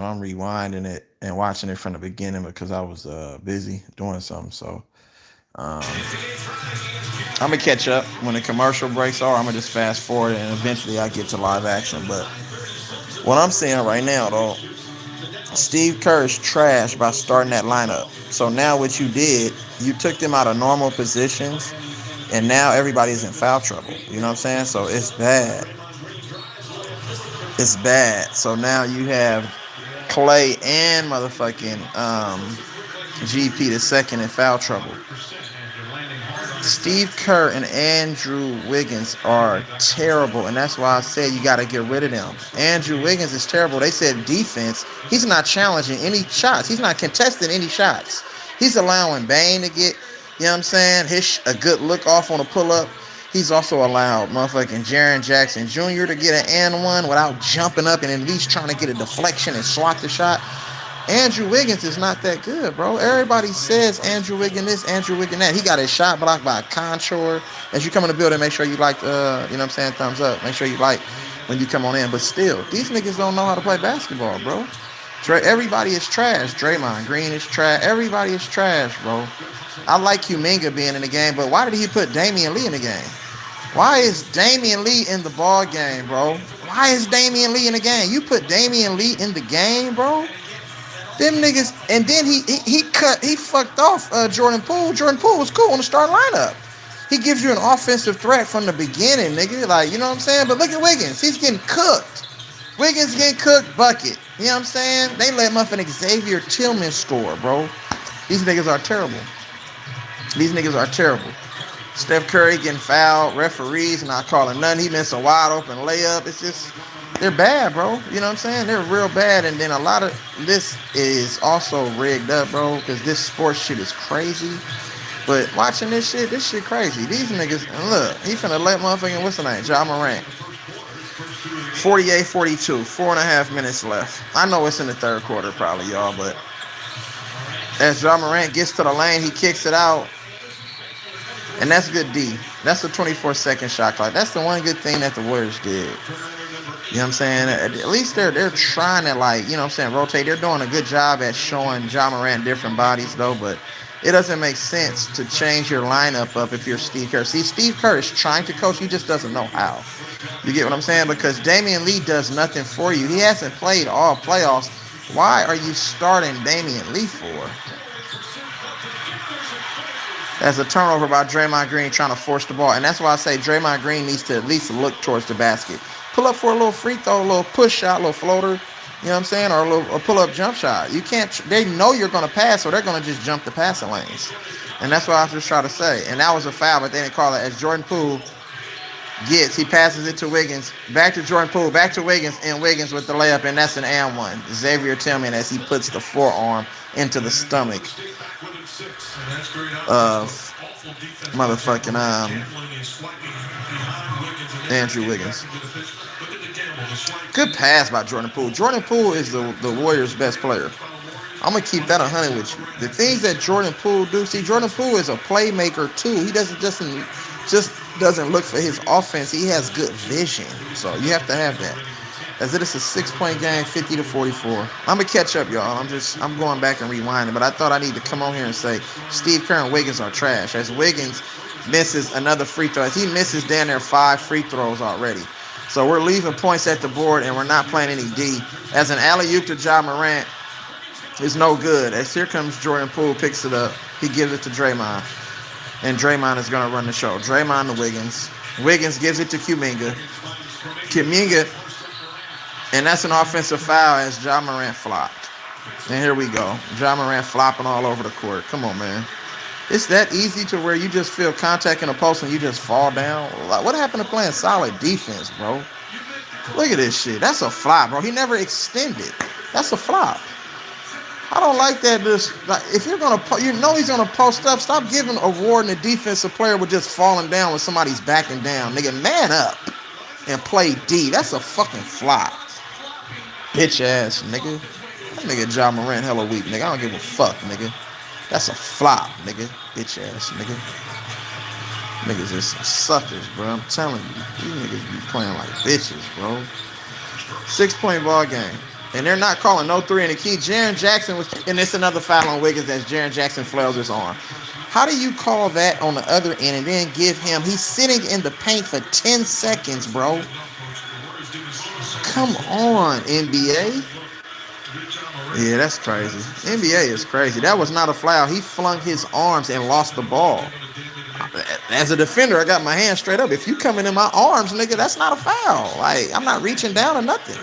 I'm rewinding it and watching it from the beginning because I was busy doing something. So um, I'm gonna catch up when the commercial breaks are. I'm gonna just fast forward and eventually I get to live action. But what I'm seeing right now, though, Steve Kerr is trash by starting that lineup. So now what you did, you took them out of normal positions, and now everybody's in foul trouble. You know what I'm saying? So it's bad. It's bad. So now you have Clay and motherfucking GP the second in foul trouble. Steve Kerr and Andrew Wiggins are terrible, and that's why I said you got to get rid of them. Andrew Wiggins is terrible. They said defense. He's not challenging any shots. He's not contesting any shots. He's allowing Bane to get, you know what I'm saying, a good look off on a pull up. He's also allowed motherfucking Jaren Jackson Jr. to get an and one without jumping up and at least trying to get a deflection and swat the shot. Andrew Wiggins is not that good, bro. Everybody says Andrew Wiggins this, Andrew Wiggins that. He got his shot blocked by a contour. As you come in the building, make sure you like, you know what I'm saying, thumbs up. Make sure you like when you come on in. But still, these niggas don't know how to play basketball, bro. Everybody is trash. Draymond Green is trash. Everybody is trash, bro. I like Kuminga being in the game, but why did he put Damian Lee in the game? Why is Damian Lee in the ball game, bro? Why is Damian Lee in the game? You put Damian Lee in the game, bro? Them niggas, and then he fucked off Jordan Poole. Jordan Poole was cool on the start lineup. He gives you an offensive threat from the beginning, nigga. Like, you know what I'm saying? But look at Wiggins. He's getting cooked. Wiggins getting cooked, bucket. You know what I'm saying? They let motherfucking Xavier Tillman score, bro. These niggas are terrible. These niggas are terrible. Steph Curry getting fouled. Referees not calling nothing. He missed a wide open layup. It's just, they're bad, bro. You know what I'm saying? They're real bad. And then a lot of this is also rigged up, bro, because this sports shit is crazy. But watching this shit crazy. These niggas, and look, he finna let motherfucking, what's the name? Ja Morant. 48-42, 4.5 minutes left. I know it's in the third quarter probably, y'all, but as Ja Morant gets to the lane, he kicks it out. And that's good D. That's a 24-second shot clock. That's the one good thing that the Warriors did. You know what I'm saying? At least they're trying to, like, you know what I'm saying, rotate. They're doing a good job at showing Ja Morant different bodies, though, but it doesn't make sense to change your lineup up if you're Steve Kerr. See, Steve Kerr is trying to coach. He just doesn't know how. You get what I'm saying? Because Damian Lee does nothing for you. He hasn't played all playoffs. Why are you starting Damian Lee for? That's a turnover by Draymond Green trying to force the ball. And that's why I say Draymond Green needs to at least look towards the basket. Pull up for a little free throw, a little push shot, a little floater, you know what I'm saying, or a pull-up jump shot. You can't, they know you're going to pass, so they're going to just jump the passing lanes. And that's what I was just trying to say. And that was a foul, but they didn't call it. As Jordan Poole he passes it to Wiggins, back to Jordan Poole, back to Wiggins, and Wiggins with the layup, and that's an and one. Xavier Tillman as he puts the forearm into the stomach of motherfucking Andrew Wiggins. Good pass by Jordan Poole. Jordan Poole is the Warriors' best player. I'm gonna keep that 100 with you. The things that Jordan Poole do, see, Jordan Poole is a playmaker too. He doesn't just doesn't look for his offense. He has good vision. So you have to have that. As it is a 6-point game, 50-44. I'm gonna catch up, y'all. I'm going back and rewinding, but I thought I need to come on here and say Steve Kerr and Wiggins are trash. As Wiggins misses another free throw, as he misses down there 5 free throws already. So we're leaving points at the board and we're not playing any D. As an alley-oop to Ja Morant is no good. As here comes Jordan Poole, picks it up. He gives it to Draymond. And Draymond is going to run the show. Draymond to Wiggins. Wiggins gives it to Kuminga. Kuminga, and that's an offensive foul as Ja Morant flopped. And here we go. Ja Morant flopping all over the court. Come on, man. It's that easy to where you just feel contact in a post and you just fall down. Like, what happened to playing solid defense, bro? Look at this shit. That's a flop, bro. He never extended. That's a flop. I don't like that. Like, if you're gonna, you know he's gonna post up. Stop giving awarding a defensive player with just falling down when somebody's backing down. Nigga, man up and play D. That's a fucking flop. Bitch ass nigga. That nigga Ja Morant hella weak, nigga. I don't give a fuck, nigga. That's a flop, nigga. Bitch ass nigga. Niggas is some suckers, bro. I'm telling you. These niggas be playing like bitches, bro. 6-point ball game. And they're not calling no three in the key. Jaren Jackson was, and it's another foul on Wiggins as Jaren Jackson flails his arm. How do you call that on the other end and then give him, he's sitting in the paint for 10 seconds, bro. Come on, NBA. Yeah, that's crazy. NBA is crazy. That was not a foul. He flung his arms and lost the ball. As a defender, I got my hand straight up. If you come in my arms, nigga, that's not a foul. Like, I'm not reaching down or nothing.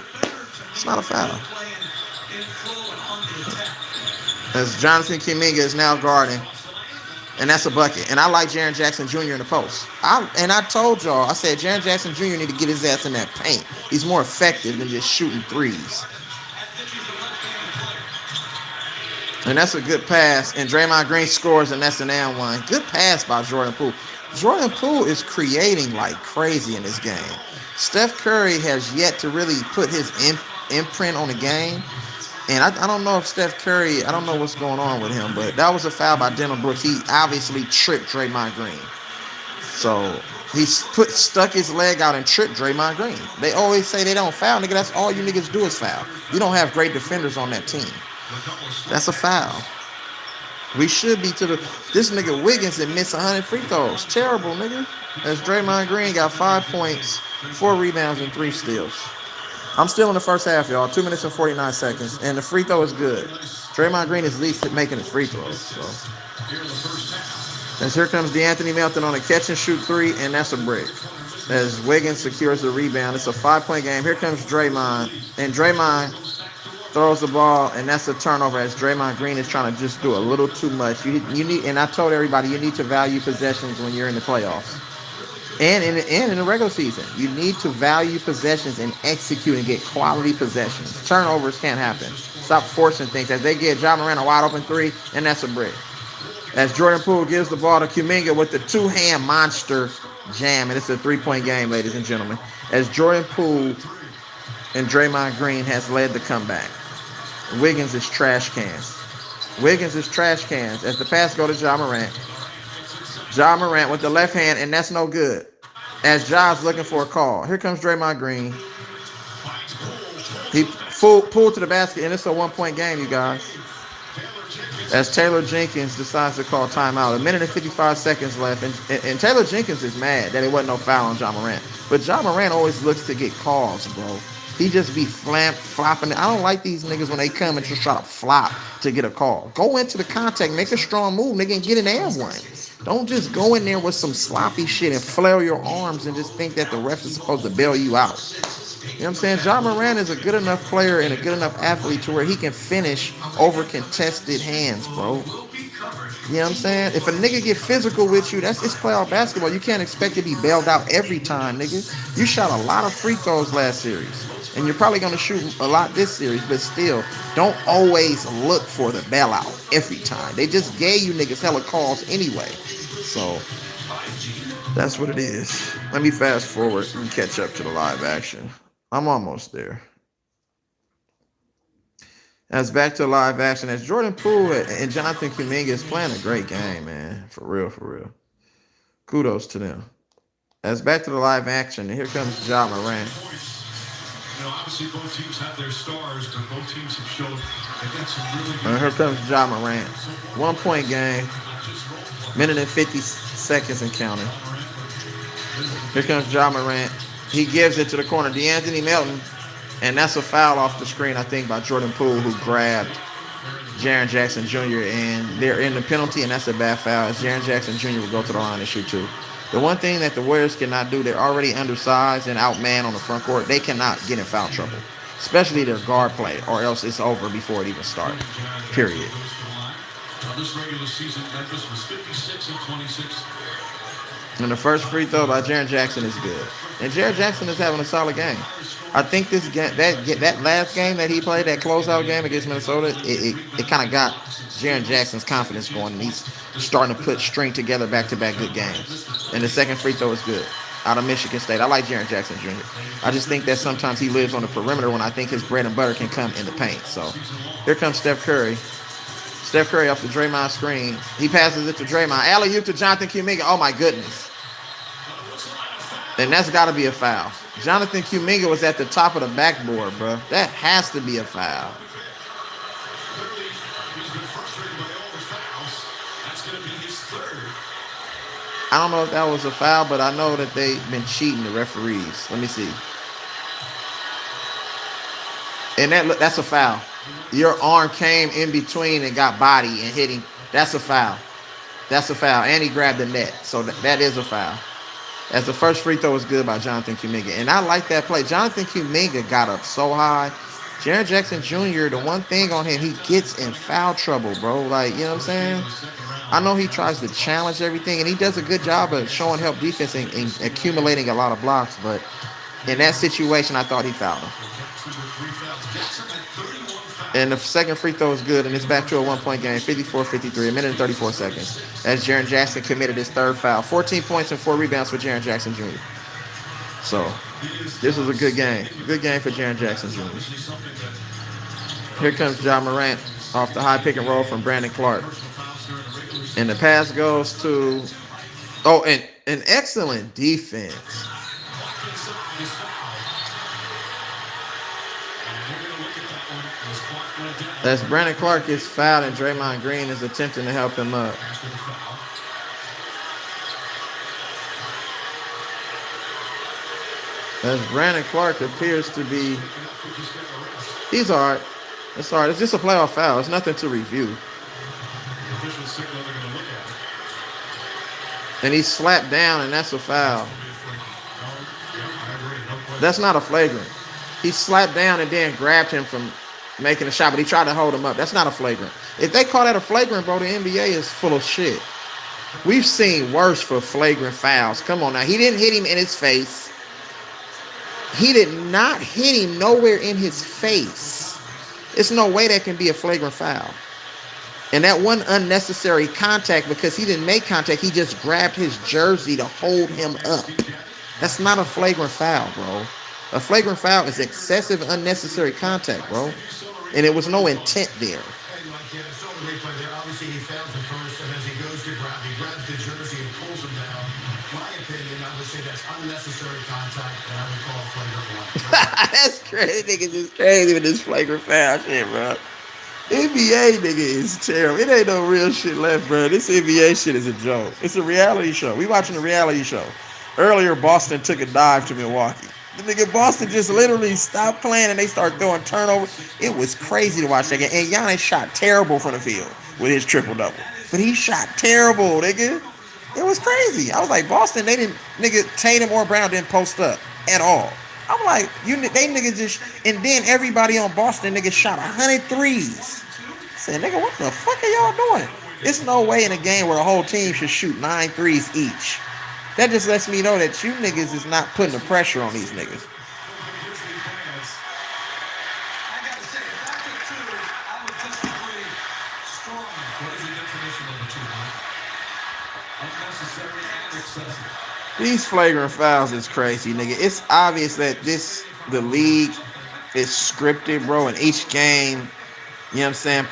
It's not a foul. As Jonathan Kuminga is now guarding. And that's a bucket. And I like Jaren Jackson Jr. in the post. I told y'all, I said Jaren Jackson Jr. need to get his ass in that paint. He's more effective than just shooting threes. And that's a good pass. And Draymond Green scores, and that's an and one. Good pass by Jordan Poole. Jordan Poole is creating like crazy in this game. Steph Curry has yet to really put his imprint on the game. And I don't know if Steph Curry, I don't know what's going on with him, but that was a foul by Dylan Brooks. He obviously tripped Draymond Green. So he stuck his leg out and tripped Draymond Green. They always say they don't foul. Nigga, that's all you niggas do is foul. You don't have great defenders on that team. That's a foul. We should be to the... This nigga Wiggins that missed 100 free throws. Terrible, nigga. As Draymond Green got 5 points, 4 rebounds, and 3 steals. I'm still in the first half, y'all. 2 minutes and 49 seconds. And the free throw is good. Draymond Green is at least making his free throws. So. As here comes DeAnthony Melton on a catch and shoot 3, and that's a break. As Wiggins secures the rebound. It's a 5-point game. Here comes Draymond. And Draymond throws the ball, and that's a turnover as Draymond Green is trying to just do a little too much. You need, and I told everybody, you need to value possessions when you're in the playoffs. And in the regular season, you need to value possessions and execute and get quality possessions. Turnovers can't happen. Stop forcing things. As they get Ja Morant a wide open 3, and that's a break. As Jordan Poole gives the ball to Kuminga with the 2-hand monster jam, and it's a 3-point game, ladies and gentlemen. As Jordan Poole and Draymond Green has led the comeback. Wiggins is trash cans. Wiggins is trash cans. As the pass goes to Ja Morant. Ja Morant with the left hand, and that's no good. As Ja's looking for a call. Here comes Draymond Green. He pulled to the basket, and it's a 1-point game, you guys. As Taylor Jenkins decides to call timeout. 1 minute and 55 seconds left, and Taylor Jenkins is mad that it wasn't no foul on Ja Morant. But Ja Morant always looks to get calls, bro. He just be flopping. I don't like these niggas when they come and just try to flop to get a call. Go into the contact, make a strong move, nigga, and get an and one. Don't just go in there with some sloppy shit and flail your arms and just think that the ref is supposed to bail you out. You know what I'm saying? Ja Morant is a good enough player and a good enough athlete to where he can finish over contested hands, bro. You know what I'm saying? If a nigga get physical with you, it's playoff basketball. You can't expect to be bailed out every time, nigga. You shot a lot of free throws last series. And you're probably going to shoot a lot this series, but still, don't always look for the bailout every time. They just gave you niggas hella calls anyway. So, that's what it is. Let me fast forward and catch up to the live action. I'm almost there. As back to live action, as Jordan Poole and Jonathan Kuminga is playing a great game, man. For real, for real. Kudos to them. As back to the live action, and here comes Ja Morant. Obviously, both teams have their stars, but both teams have shown they've got some really good. And here comes Ja Morant. 1-point game. Minute and 50 seconds and counting. Here comes Ja Morant. He gives it to the corner. DeAnthony Melton. And that's a foul off the screen, I think, by Jordan Poole, who grabbed Jaren Jackson Jr. And they're in the penalty, and that's a bad foul, as Jaren Jackson Jr. will go to the line and shoot 2. The one thing that the Warriors cannot do, they're already undersized and outmanned on the front court. They cannot get in foul trouble, especially their guard play, or else it's over before it even starts. Period. This regular season, Memphis was 56-26. And the first free throw by Jaren Jackson is good. And Jaren Jackson is having a solid game. I think this game, that last game that he played, that closeout game against Minnesota, it kind of got Jaren Jackson's confidence going, and he's starting to put string together back-to-back good games. And the second free throw is good. Out of Michigan State. I like Jaren Jackson Jr. I just think that sometimes he lives on the perimeter when I think his bread and butter can come in the paint. So here comes Steph Curry. Steph Curry off the Draymond screen. He passes it to Draymond. Alley-oop to Jonathan Kuminga. Oh, my goodness. And that's got to be a foul. Jonathan Kuminga was at the top of the backboard, bro. That has to be a foul. Clearly, he's been frustrated by all the fouls. That's going to be his third. I don't know if that was a foul, but I know that they've been cheating the referees. Let me see. And that's a foul. Your arm came in between and got body and hit him. That's a foul. That's a foul. And he grabbed the net. So that is a foul. As the first free throw was good by Jonathan Kuminga. And I like that play. Jonathan Kuminga got up so high. Jaren Jackson Jr., the one thing on him, he gets in foul trouble, bro. Like, you know what I'm saying? I know he tries to challenge everything, and he does a good job of showing help defense and accumulating a lot of blocks. But in that situation, I thought he fouled him. And the second free throw is good, and it's back to a one-point game, 54-53, a minute and 34 seconds. As Jaren Jackson committed his third foul. 14 points and 4 rebounds for Jaren Jackson Jr. So, this was a good game. Good game for Jaren Jackson Jr. Here comes Ja Morant off the high pick and roll from Brandon Clark. And the pass goes to, and an excellent defense. As Brandon Clark gets fouled and Draymond Green is attempting to help him up. As Brandon Clark appears to be, he's all right. It's all right. It's just a playoff foul. It's nothing to review. And he's slapped down, and that's a foul. That's not a flagrant. He slapped down and then grabbed him from making a shot, but he tried to hold him up. That's not a flagrant. If they call that a flagrant, bro, the NBA is full of shit. We've seen worse for flagrant fouls. Come on now. He didn't hit him in his face. He did not hit him nowhere in his face. There's no way that can be a flagrant foul. And that one unnecessary contact, because he didn't make contact, he just grabbed his jersey to hold him up. That's not a flagrant foul, bro. A flagrant foul is excessive, unnecessary contact, bro. And it was no intent there. Obviously, he fouls him first, and as he goes to grab, he grabs the jersey and pulls him down. My opinion, I would say that's unnecessary contact, and I would call a flagrant one. That's crazy. Niggas is crazy with this flagrant foul shit, bro. NBA nigga is terrible. It ain't no real shit left, bro. This NBA shit is a joke. It's a reality show. We watching a reality show. Earlier, Boston took a dive to Milwaukee. The nigga Boston just literally stopped playing and they start throwing turnovers. It was crazy to watch that game. And Giannis shot terrible from the field with his triple-double. But he shot terrible, nigga. It was crazy. I was like, Boston, they didn't, nigga, Tatum or Brown didn't post up at all. I'm like, they niggas just, and then everybody on Boston, nigga, shot 100 threes. I said, nigga, what the fuck are y'all doing? There's no way in a game where the whole team should shoot 9 threes each. That just lets me know that you niggas is not putting the pressure on these niggas. These flagrant fouls is crazy, nigga. It's obvious that the league is scripted, bro, and each game, you know what I'm saying,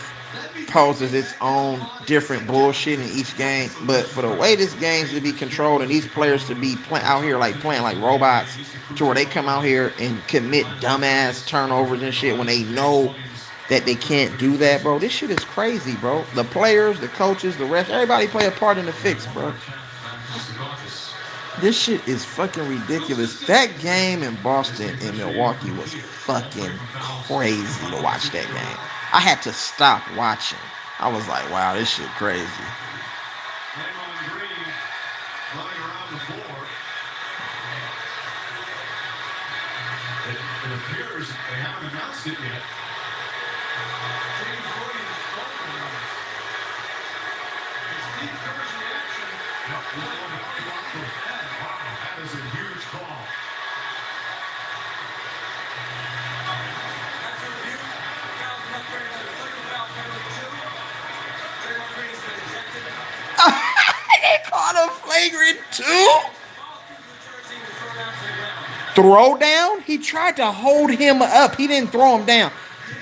poses its own different bullshit in each game. But for the way this game's to be controlled and these players to be out here like playing like robots, to where they come out here and commit dumbass turnovers and shit when they know that they can't do that, bro. This shit is crazy, bro. The players, the coaches, the refs, everybody play a part in the fix, bro. This shit is fucking ridiculous. That game in Boston and Milwaukee was fucking crazy to watch that game. I had to stop watching. I was like, wow, this shit crazy. It appears they haven't announced it yet. That is a huge call. They caught a flagrant 2? Throw down? He tried to hold him up. He didn't throw him down.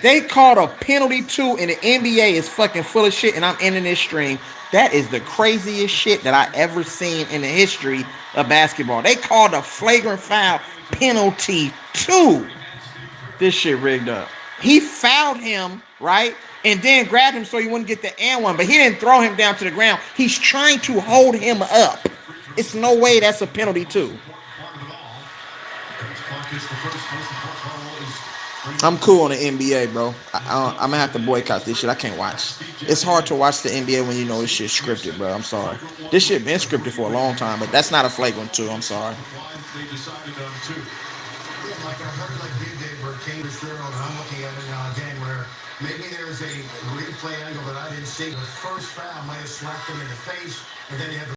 They called a penalty 2, and the NBA is fucking full of shit, and I'm ending this stream. That is the craziest shit that I ever seen in the history of basketball. They called a flagrant foul penalty 2. This shit rigged up. He fouled him, right? And then grabbed him so he wouldn't get the and one, but he didn't throw him down to the ground. He's trying to hold him up. It's no way that's a penalty 2. I'm cool on the NBA, bro. I'm gonna have to boycott this shit. I can't watch. It's hard to watch the NBA when you know this shit's scripted, bro. I'm sorry. This shit been scripted for a long time, but that's not a flagrant 2. I'm sorry. Like I heard like Big Dave where Kane was thrown, and I'm looking at it now again where maybe there's a replay angle that I didn't see. The first foul might have slapped him in the face, and then he had the